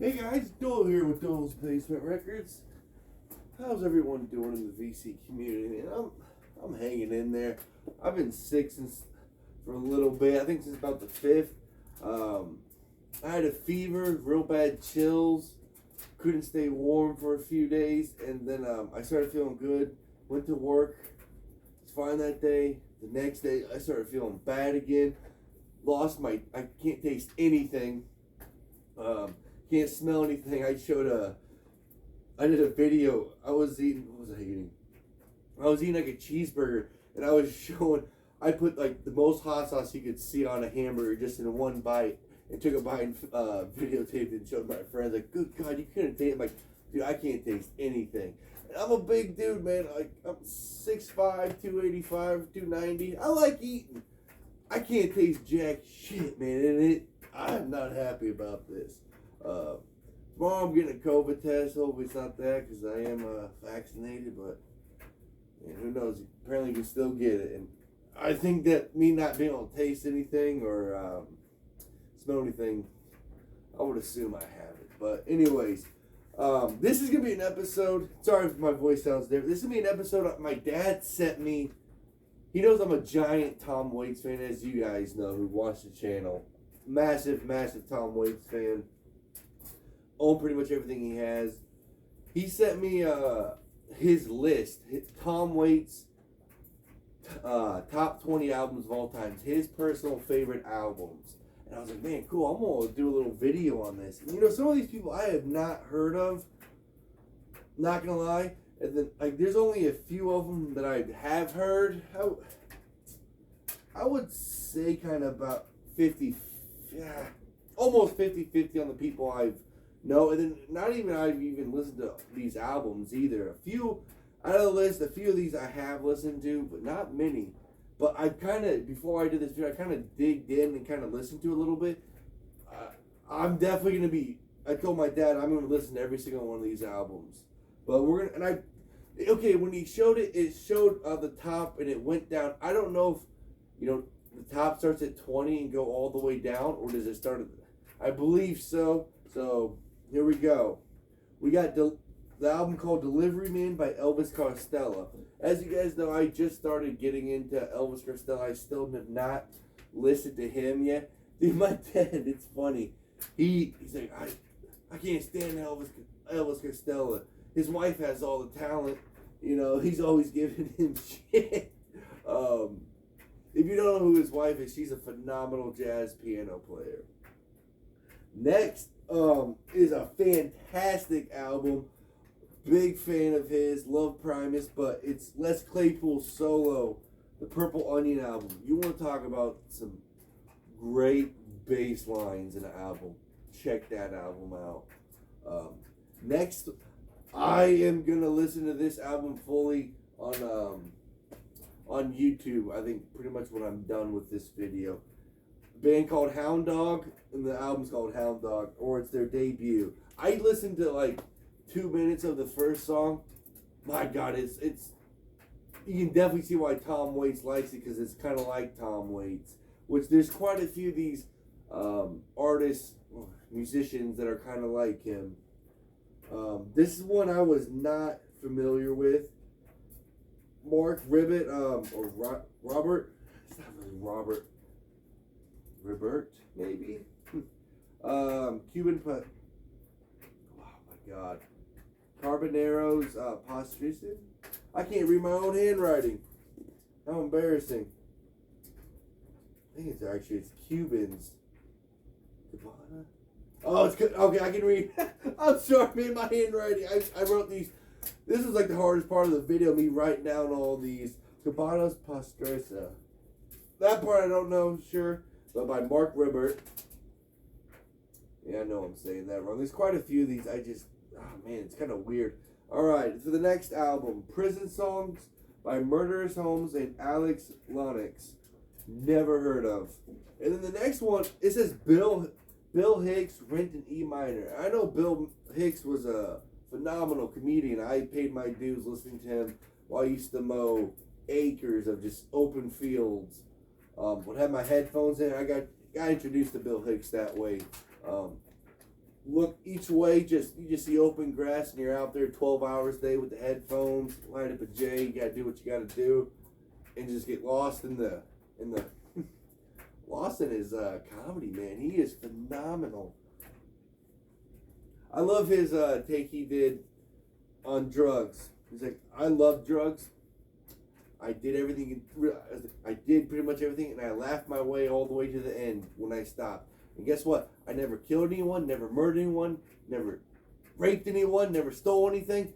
Hey guys, Dole here with Dole's Basement Records. How's everyone doing in the VC community? And I'm hanging in there. I've been sick since for a little bit. I think since about the 5th. I had a fever, real bad chills. Couldn't stay warm for a few days, and then I started feeling good. Went to work. Was fine that day. The next day, I started feeling bad again. I can't taste anything. Can't smell anything. I did a video. What was I eating? I was eating like a cheeseburger, and I was showing, I put like the most hot sauce you could see on a hamburger just in one bite, and took a bite and videotaped it and showed my friends. Like, good God, you couldn't taste. I'm like, dude, I can't taste anything. And I'm a big dude, man. Like, I'm 6'5", 285, 290. I like eating. I can't taste jack shit, man, and I'm not happy about this. Tomorrow I'm getting a COVID test. Hopefully it's not that, because I am vaccinated, but who knows? Apparently you can still get it. And I think that me not being able to taste anything or smell anything, I would assume I have it. But anyways, this is going to be an episode. Sorry if my voice sounds different. This is going to be an episode my dad sent me. He knows I'm a giant Tom Waits fan, as you guys know who watch the channel. Massive, massive Tom Waits fan. Own pretty much everything he has. He sent me his list, Tom Waits' top 20 albums of all time, his personal favorite albums. And I was like, man, cool, I'm going to do a little video on this. And, some of these people I have not heard of, not going to lie. And then, there's only a few of them that I have heard. I would say kind of about 50, almost 50-50 on the people I've know. And then I've even listened to these albums either. A few out of the list, a few of these I have listened to, but not many. But before I did this video, I kind of digged in and kind of listened to a little bit. I'm definitely going to be, I told my dad I'm going to listen to every single one of these albums. But when he showed it, it showed the top and it went down. I don't know if, the top starts at 20 and go all the way down, or does it start at, I believe so. So, here we go. We got the album called Delivery Man by Elvis Costello. As you guys know, I just started getting into Elvis Costello. I still have not listened to him yet. Dude, my dad, it's funny. He's like, I can't stand Elvis Costello. His wife has all the talent. He's always giving him shit. If you don't know who his wife is, she's a phenomenal jazz piano player. Next is a fantastic album. Big fan of his. Love Primus, but it's Les Claypool's solo, the Purple Onion album. You want to talk about some great bass lines in an album. Check that album out. Next, I am going to listen to this album fully on YouTube, I think pretty much when I'm done with this video. A band called Hound Dog, and the album's called Hound Dog, or it's their debut. I listened to 2 minutes of the first song. My God, it's you can definitely see why Tom Waits likes it, because it's kind of like Tom Waits, which there's quite a few of these artists, musicians that are kind of like him. This is one I was not familiar with. Mark Ribbett, or Robert. It's not really Robert. Ribert, maybe. Cuban put. Oh my God. Carbonero's Posthumously. I can't read my own handwriting. How embarrassing. I think it's Cubans. Cabana. Oh, it's good. Okay, I can read. I'm sorry, man. My handwriting. I wrote these. This is the hardest part of the video, me writing down all these. Cabanos Postresa. That part I don't know, sure. But by Mark Ribbert. Yeah, I know I'm saying that wrong. There's quite a few of these. It's kind of weird. Alright, for the next album, Prison Songs by Murderous Homes and Alex Lonnox. Never heard of. And then the next one, it says Bill Hicks, Rent in E minor. I know Bill Hicks was a phenomenal comedian. I paid my dues listening to him while I used to mow acres of just open fields. Would have my headphones in. I got introduced to Bill Hicks that way. look each way, you just see open grass, and you're out there 12 hours a day with the headphones, light up a J. You gotta do what you gotta do, and just get lost in the lost in his comedy. Man, he is phenomenal. I love his take he did on drugs. He's like, I love drugs. I did everything. I did pretty much everything, and I laughed my way all the way to the end when I stopped. And guess what? I never killed anyone, never murdered anyone, never raped anyone, never stole anything.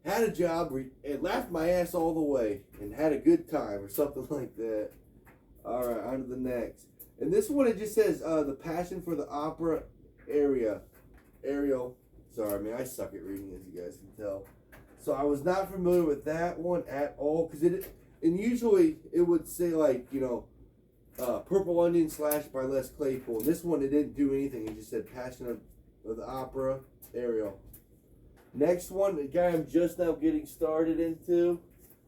Had a job and laughed my ass all the way and had a good time or something like that. All right, on to the next. And this one, it just says the passion for the opera Ariel. Sorry, man, I suck at reading, as you guys can tell. So I was not familiar with that one at all, because and usually it would say like, Purple Onion / by Les Claypool. And this one, it didn't do anything. It just said Passion of the Opera, Ariel. Next one, the guy I'm just now getting started into,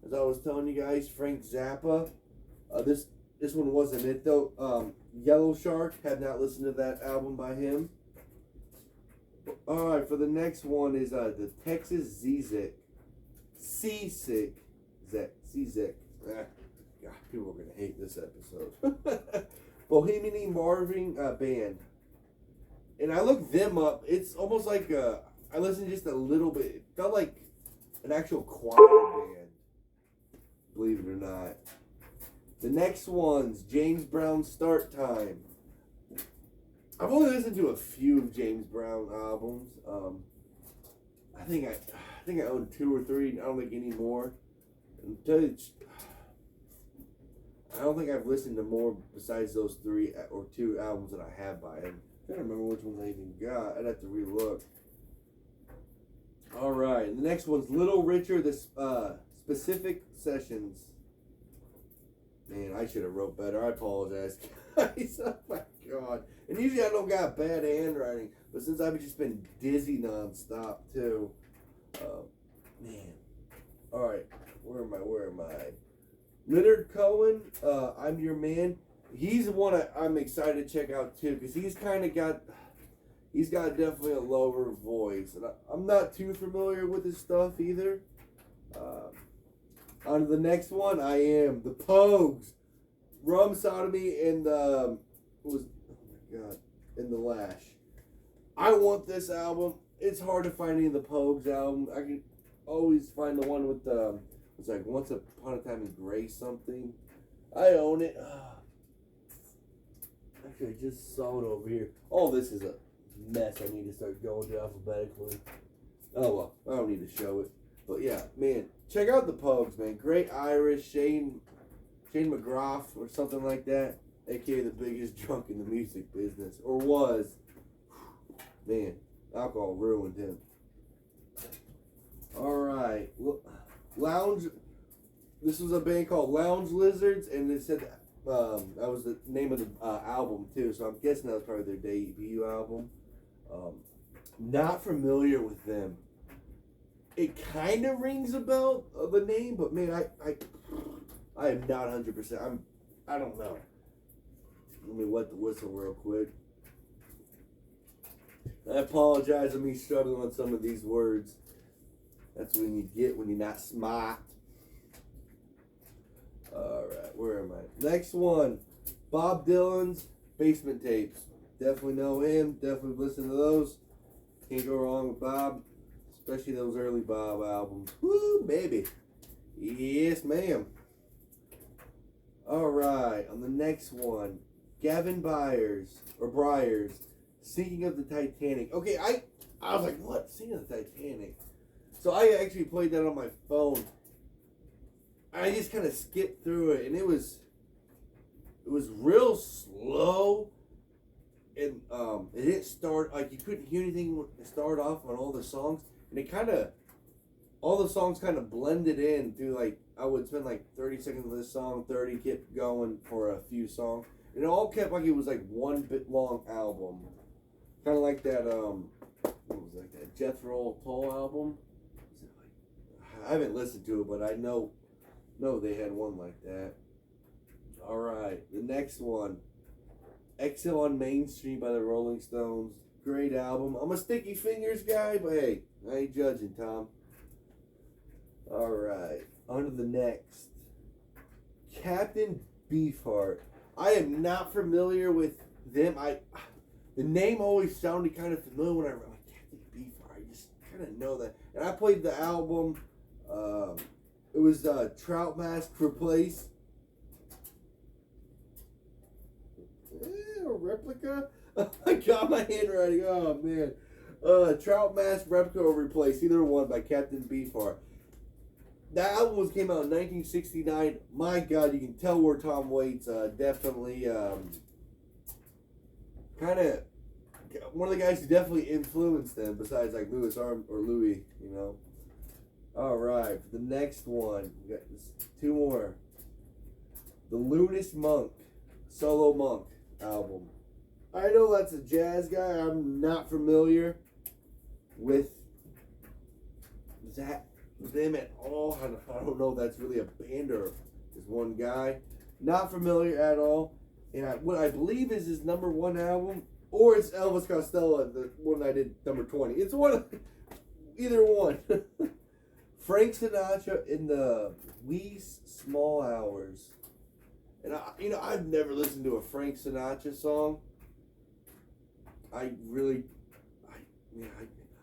as I was telling you guys, Frank Zappa. This one wasn't it though. Yellow Shark, had not listened to that album by him. Alright, for the next one is the Texas Seasick. God, people are going to hate this episode. Bohemian Marvin band. And I looked them up. It's almost like I listened just a little bit. It felt like an actual choir band. Believe it or not. The next one's James Brown Start Time. I've only listened to a few of James Brown albums. I think I own 2 or 3. I don't think any more. I don't think I've listened to more besides those 3 or 2 albums that I have by him. I can't remember which ones I even got. I'd have to relook. All right, the next one's Little Richard, the Specific Sessions. Man, I should have wrote better. I apologize, guys. Oh my God. And usually I don't got bad handwriting, but since I've just been dizzy nonstop too. Man. All right, where am I? Leonard Cohen, I'm Your Man. He's the one I'm excited to check out too, because he's got definitely a lower voice, and I'm not too familiar with his stuff either. On to the next one, I am the Pogues, Rum Sodomy, and and the Lash. I want this album. It's hard to find any of the Pogues album. I can always find the one with it's like Once Upon a Time in Grace something. I own it. Actually, I just saw it over here. All this is a mess. I need to start going to alphabetically. Oh well, I don't need to show it. But yeah, man, check out the Pogues, man. Great Irish, Shane McGrath or something like that, aka the biggest drunk in the music business, or was. Man, alcohol ruined him. All right, Lounge. This was a band called Lounge Lizards, and it said that was the name of the album too. So I'm guessing that was probably their debut album. Not familiar with them. It kind of rings a bell of the name, but man, I am not 100%. I don't know. Let me wet the whistle real quick. I apologize for me struggling on some of these words. That's when you get when you're not smart. Alright, where am I? Next one. Bob Dylan's Basement Tapes. Definitely know him. Definitely listen to those. Can't go wrong with Bob. Especially those early Bob albums. Woo, baby. Yes, ma'am. Alright, on the next one. Gavin Bryars, Sinking of the Titanic. Okay, I was like, what? Sinking of the Titanic? So I actually played that on my phone. I just kind of skipped through it, and it was real slow, and it didn't start, like, you couldn't hear anything start off on all the songs, and all the songs kind of blended in through, like, I would spend like 30 seconds of this song, 30, kept going for a few songs, and it all kept like it was like one bit long album, kind of like that, what was that Jethro Tull album? I haven't listened to it, but I know they had one like that. All right, the next one, Exile on Main Street by the Rolling Stones. great album. I'm a Sticky Fingers guy, but hey, I ain't judging, Tom. Alright, on to the next. Captain Beefheart. I am not familiar with them. The name always sounded kind of familiar when I read like Captain Beefheart. I just kind of know that. And I played the album. It was Trout Mask Replace. A replica? Oh my god, my handwriting. Oh man. Trout Mask Replica or Replace. Either one by Captain Beefheart. That album came out in 1969. My god, you can tell where Tom Waits definitely kind of one of the guys who definitely influenced them besides like Louis Armstrong or Louis, you know. Alright, the next one. We got two more. The Lunis Monk, Solo Monk album. I know that's a jazz guy. I'm not familiar with them at all. I don't know if that's really a band or just one guy. Not familiar at all. And what I believe is his number one album, or it's Elvis Costello, the one I did number 20. It's one, either one. Frank Sinatra in the Wee Small Hours. And I've never listened to a Frank Sinatra song.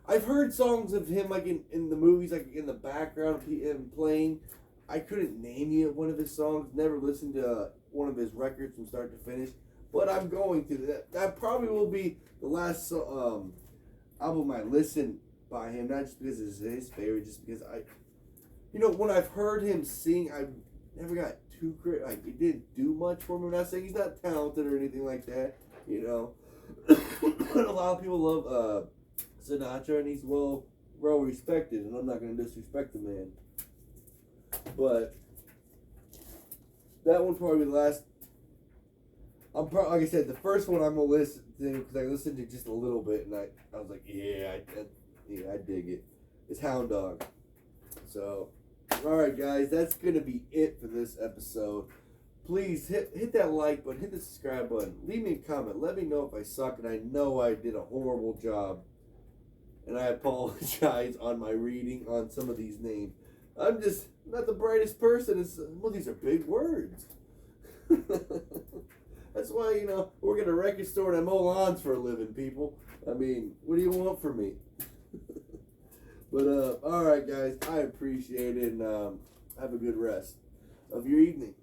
I've heard songs of him like in the movies, like in the background, him playing. I couldn't name you one of his songs. Never listened to one of his records from start to finish. But I'm going to. That probably will be the last album I listen by him. Not just because it's his favorite, just because when I've heard him sing, I've never got too great. Like, it didn't do much for me. I'm not saying he's not talented or anything like that, But a lot of people love Sinatra, and he's well respected, and I'm not going to disrespect the man. But that one probably the last. Like I said, the first one I'm gonna listen to because I listened to just a little bit, and I was like, I dig it. It's Hound Dog. So, all right, guys, that's gonna be it for this episode. Please hit that like button, hit the subscribe button, leave me a comment, let me know if I suck, and I know I did a horrible job, and I apologize on my reading on some of these names. I'm just not the brightest person. These are big words. That's why, work at a record store and I mow lawns for a living, people. I mean, what do you want from me? But, all right, guys, I appreciate it, and have a good rest of your evening.